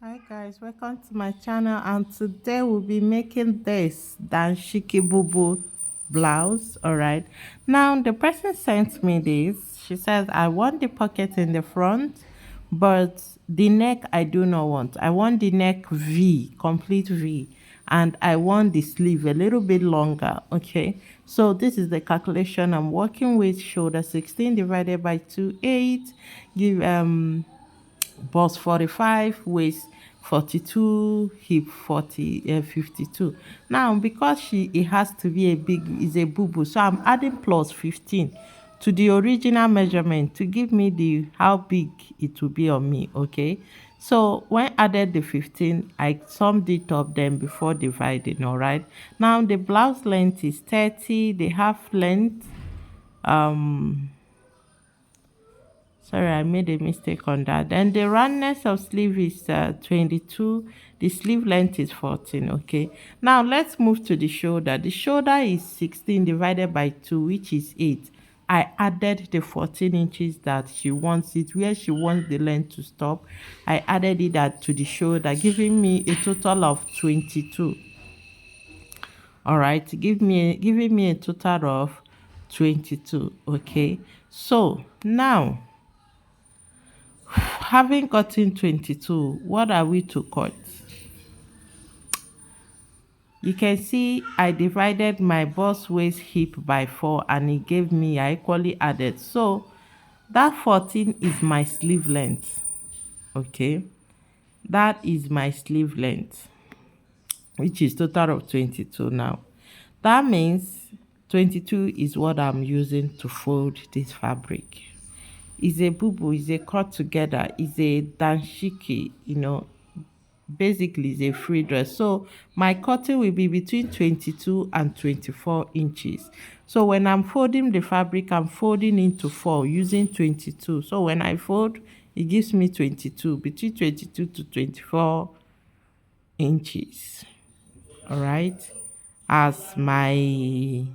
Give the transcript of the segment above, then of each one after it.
Hi guys, welcome to my channel, and today we'll be making this Danshiki Bubu blouse. All right, now the person sent me this. She says I want the pocket in the front, but the neck I do not want. I want the neck V, complete V, and I want the sleeve a little bit longer. Okay, so this is the calculation I'm working with. Shoulder 16 divided by 2 8 give bust 45, waist 42, hip 40 52. Now because she it has to be a big is a boo boo, so I'm adding plus 15 to the original measurement to give me the how big it will be on me. Okay, so when added the 15, I summed it up then before dividing. All right, now the blouse length is 30, the half length, um sorry, I made a mistake on that. Then the roundness of sleeve is 22. The sleeve length is 14. Okay. Now let's move to the shoulder. The shoulder is 16 divided by 2, which is 8. I added the 14 inches that she wants it, where she wants the length to stop. I added it to the shoulder, giving me a total of 22. All right, giving me a total of 22. Okay. So now, having gotten 22, what are we to cut? You can see I divided my bust waist hip by 4 and it gave me, I equally added. So that 14 is my sleeve length. Okay. That is my sleeve length, which is total of 22 now. That means 22 is what I'm using to fold this fabric. Is a boo is a cut together, is a danshiki, basically is a free dress. So my cutting will be between 22 and 24 inches. So when I'm folding the fabric, I'm folding into 4 using 22. So when I fold, it gives me 22, between 22 to 24 inches. All right, as my,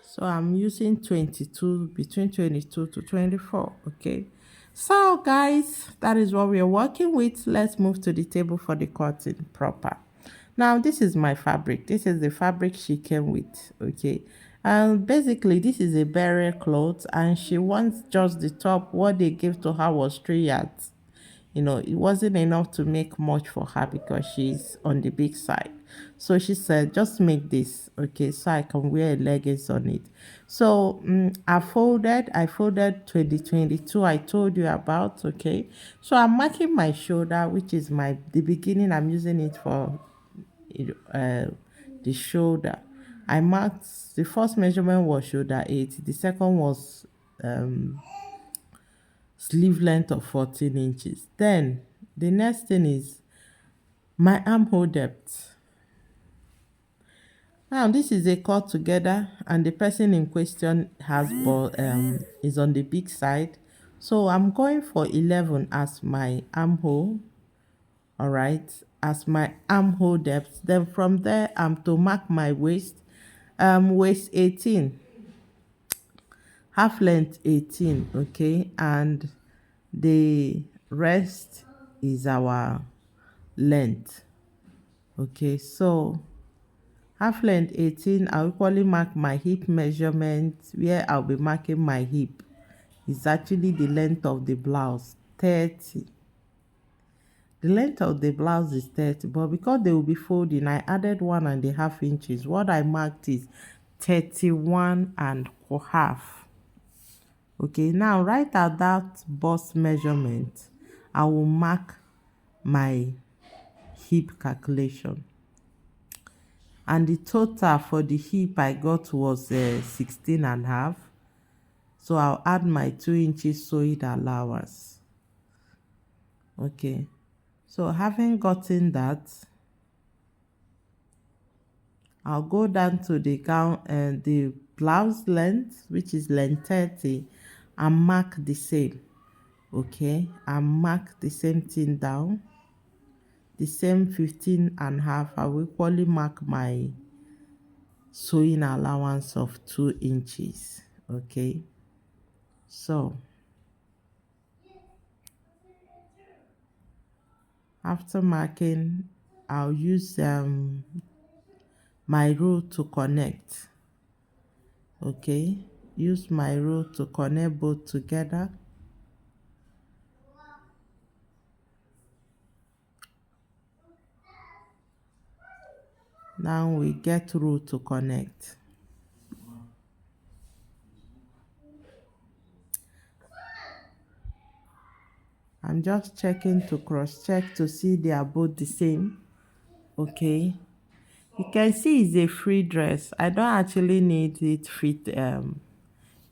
so I'm using 22, between 22 to 24. Okay, so guys, that is what we are working with. Let's move to the table for the cutting proper. Now this is my fabric. This is the fabric she came with. Okay, and basically this is a burial cloth, and she wants just the top. What they gave to her was 3 yards. It wasn't enough to make much for her because she's on the big side. So she said, just make this, okay, so I can wear leggings on it. So I folded 2022 I told you about, okay. So I'm marking my shoulder, which is the beginning. I'm using it for uh, the shoulder. I marked the first measurement was shoulder 8, the second was sleeve length of 14 inches. Then the next thing is my armhole depth. Now this is a cut together, and the person in question is on the big side. So I'm going for 11 as my armhole. All right, as my armhole depth. Then from there I'm to mark my waist. Waist 18, half length 18. Okay, and the rest is our length. Okay, so half length 18, I'll equally mark my hip measurement. Where I'll be marking my hip is actually the length of the blouse, 30. The length of the blouse is 30, but because they will be folding, I added 1.5 inches. What I marked is 31 and a half. Okay, now right at that bust measurement, I will mark my hip calculation, and the total for the hip I got was 16 and a half. So I'll add my 2 inches sewing allowance. Okay, so having gotten that, I'll go down to the gown and the blouse length, which is length 30, and mark the same. Okay, and mark the same thing down, the same 15 and a half. I will equally mark my sewing allowance of 2 inches. Okay, so After marking, I'll use my rule to connect. Okay, use my rule to connect both together. Now we get rule to connect. I'm just checking to cross check to see they are both the same. Okay, you can see it's a free dress. I don't actually need it fit.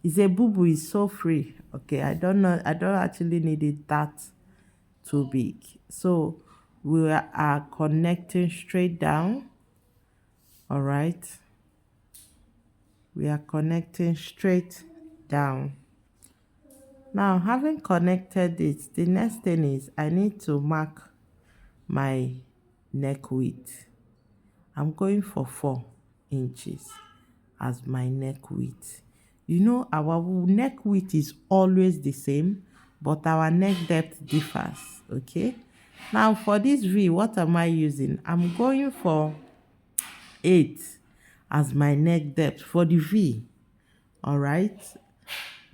It's a boo boo. It's so free. Okay, I don't know. I don't actually need it that too big. So we are connecting straight down. All right, we are connecting straight down. Now, having connected it, the next thing is I need to mark my neck width. I'm going for 4 inches as my neck width. You know, our neck width is always the same, but our neck depth differs. Okay. Now, for this V, what am I using? I'm going for 8 as my neck depth for the V. All right.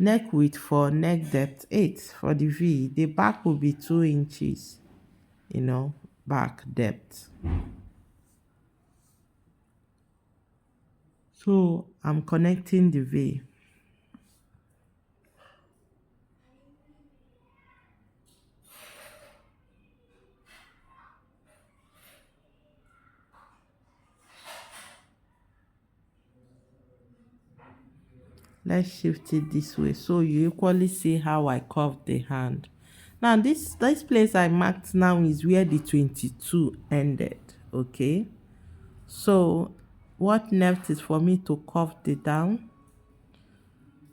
Neck width for neck depth 8 for the V. The back will be 2 inches, back depth. So I'm connecting the V. Let's shift it this way so you equally see how I curve the hand. Now this place I marked now is where the 22 ended. Okay, so what left is for me to curve the down.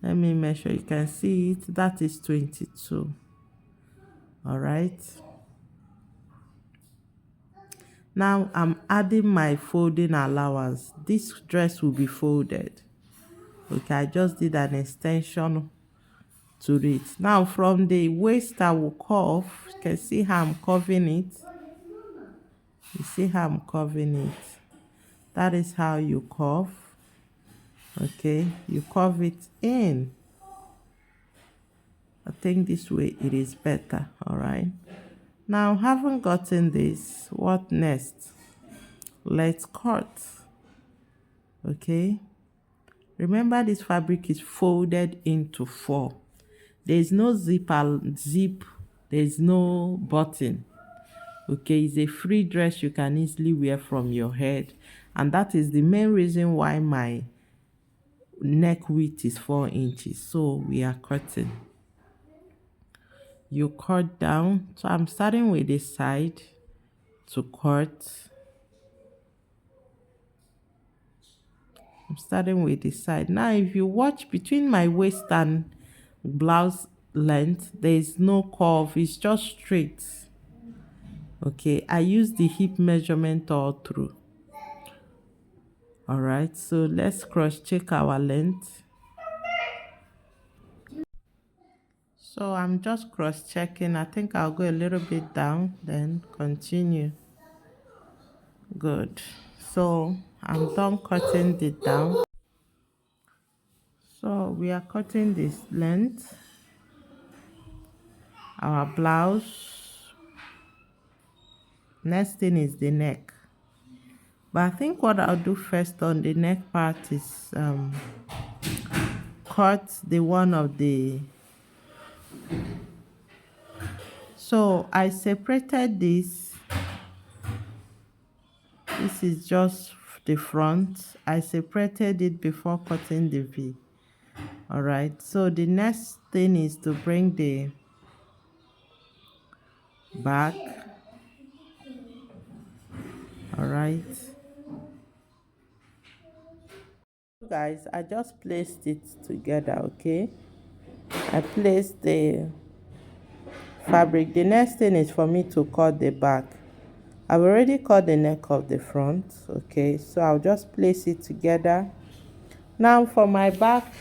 Let me measure. You can see it. That is 22. All right. Now I'm adding my folding allowance. This dress will be folded. Okay, I just did an extension to it. Now from the waist I will curve. You can see how I'm curving it. You see how I'm curving it. That is how you curve. Okay, you curve it in. I think this way it is better. All right. Now having gotten this, what next? Let's cut. Okay. Remember, this fabric is folded into 4. There is no zip. There is no button. Okay, it's a free dress you can easily wear from your head, and that is the main reason why my neck width is 4 inches. So we are cutting. You cut down. So I'm starting with this side to cut. I'm starting with this side. Now, if you watch between my waist and blouse length, there is no curve. It's just straight. Okay, I use the hip measurement all through. All right, so let's cross check our length. So I'm just cross checking. I think I'll go a little bit down, then continue. Good. So I'm done cutting it down. So we are cutting this length, our blouse. Next thing is the neck. But I think what I'll do first on the neck part is cut the one of the. So I separated this. This is just the front. I separated it before cutting the V. All right. So the next thing is to bring the back. All right. Guys, I just placed it together. Okay. I placed the fabric. The next thing is for me to cut the back. I've already cut the neck of the front. Okay, so I'll just place it together. Now for my back,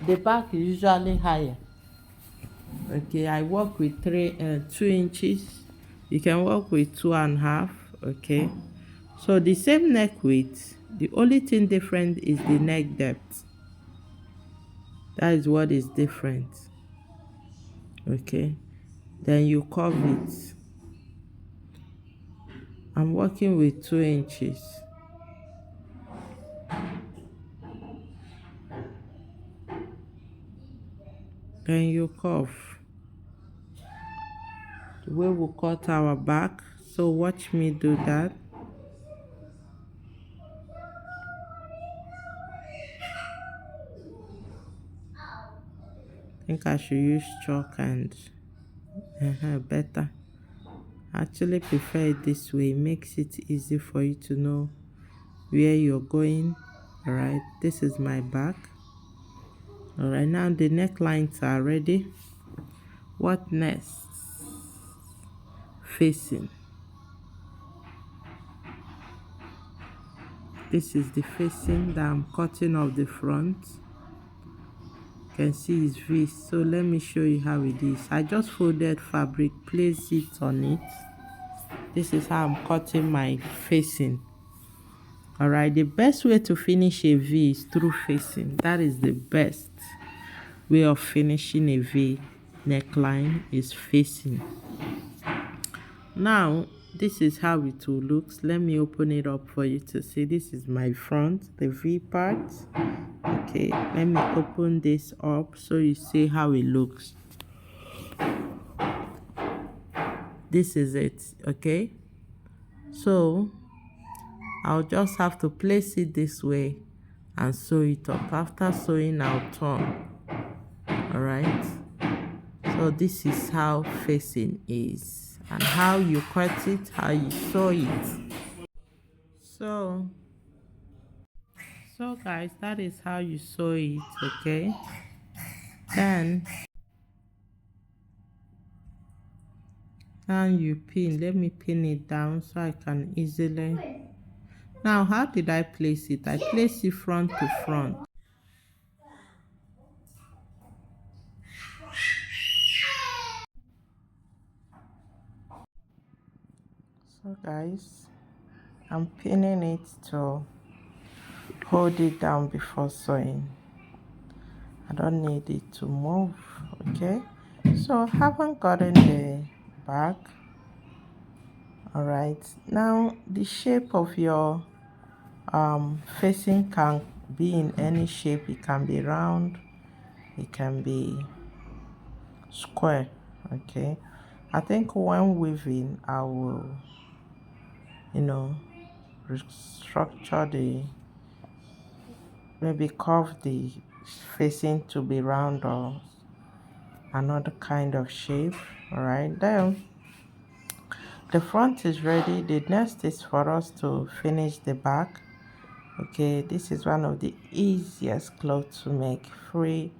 the back is usually higher. Okay, I work with 2 inches You can work with 2.5, okay? So the same neck width, the only thing different is the neck depth. That is what is different, okay? Then you curve it. I'm working with 2 inches. Then you curve. The way we cut our back. So watch me do that. I think I should use chalk and better. I actually prefer it this way. It makes it easy for you to know where you're going. All right, this is my back. All right, now the necklines are ready. What next? Facing. This is the facing that I'm cutting off the front. You can see it's V. So let me show you how it is. I just folded fabric, place it on it. This is how I'm cutting my facing. All right, the best way to finish a V is through facing. That is the best way of finishing a V neckline, is facing. Now this is how it will look. Let me open it up for you to see. This is my front, the V part. Okay, let me open this up so you see how it looks. This is it. Okay, so I'll just have to place it this way and sew it up. After sewing, I'll turn. All right, so this is how facing is, and how you cut it, how you sew it. So guys, that is how you sew it. Okay, then now you pin. Let me pin it down so I can easily. Now how did I place it? I place it front to front. So guys, I'm pinning it to hold it down before sewing. I don't need it to move. Okay, so I haven't gotten the back. All right, now the shape of your facing can be in any shape. It can be round, it can be square. Okay, I think when weaving I will, restructure the, maybe curve the facing to be round or another kind of shape. All right, then the front is ready. The next is for us to finish the back. Okay, this is one of the easiest clothes to make. Free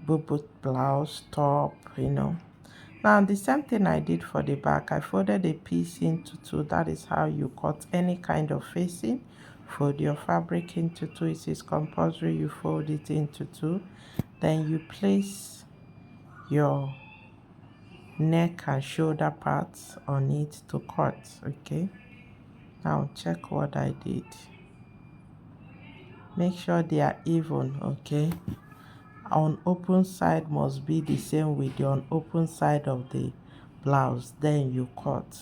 boo blouse, top. Now the same thing I did for the back. I folded a piece into two. That is how you cut any kind of facing. Fold your fabric into two. It is compulsory you fold it into two. Then you place your neck and shoulder parts on it to cut. Okay, now check what I did. Make sure they are even. Okay, on open side must be the same with the unopen side of the blouse. Then you cut.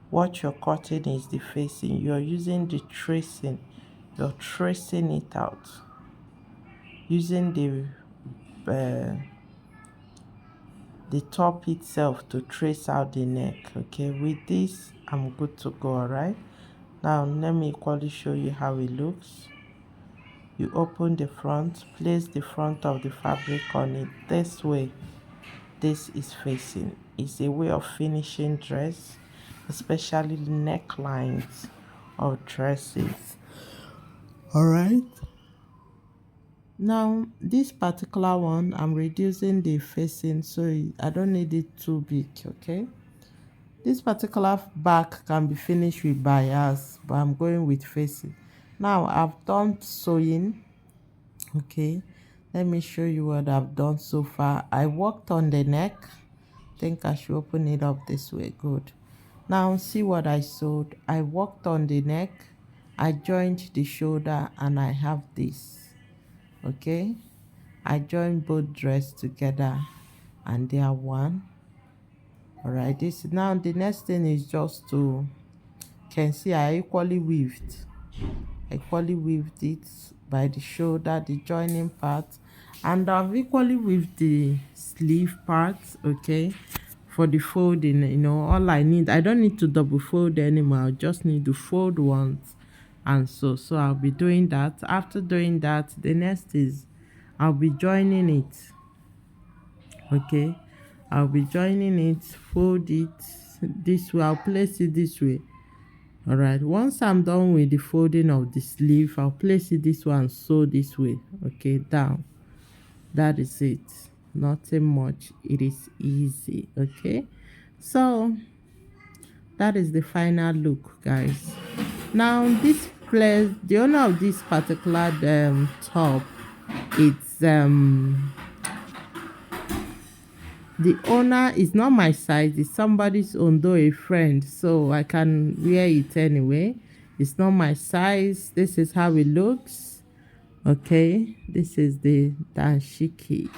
What you're cutting is the facing. You're using the tracing. You're tracing it out using the top itself to trace out the neck. Okay, with this I'm good to go. All right, now let me equally show you how it looks. You open the front, place the front of the fabric on it this way. This is facing. It's a way of finishing dress, especially necklines of dresses. All right, now this particular one I'm reducing the facing so I don't need it too big. Okay, this particular back can be finished with bias, but I'm going with facing. Now I've done sewing. Okay, let me show you what I've done so far. I worked on the neck. I think I should open it up this way. Good. Now see what I sewed. I worked on the neck, I joined the shoulder, and I have this. Okay, I joined both dress together and they are one. All right, this now the next thing is just to, can see I equally weaved it by the shoulder, the joining part, and I've equally weaved the sleeve part. Okay, for the folding, all I need, I don't need to double fold anymore. I just need to fold once, and so I'll be doing that. After doing that, the next is I'll be joining it. Okay, I'll be joining it, fold it this way, I'll place it this way. All right, once I'm done with the folding of the sleeve, I'll place it this one, sew this way. Okay, down. That is it. Nothing much. It is easy. Okay, so that is the final look, guys. Now this place, the owner of this particular top, it's the owner is not my size, it's somebody's own, though a friend, so I can wear it anyway. It's not my size. This is how it looks. Okay, this is the Danshiki.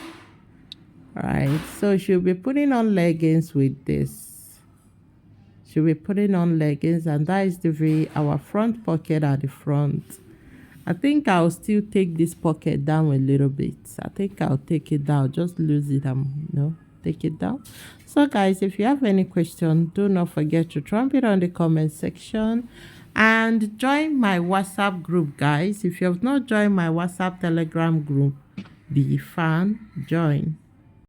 All right, so she'll be putting on leggings with this. She'll be putting on leggings, and that is our front pocket at the front. I think I'll still take this pocket down a little bit. I think I'll take it down, just lose it and take it down. So guys, if you have any question, do not forget to drop it on the comment section and join my WhatsApp group, guys. If you have not joined my WhatsApp Telegram group, be fan, join.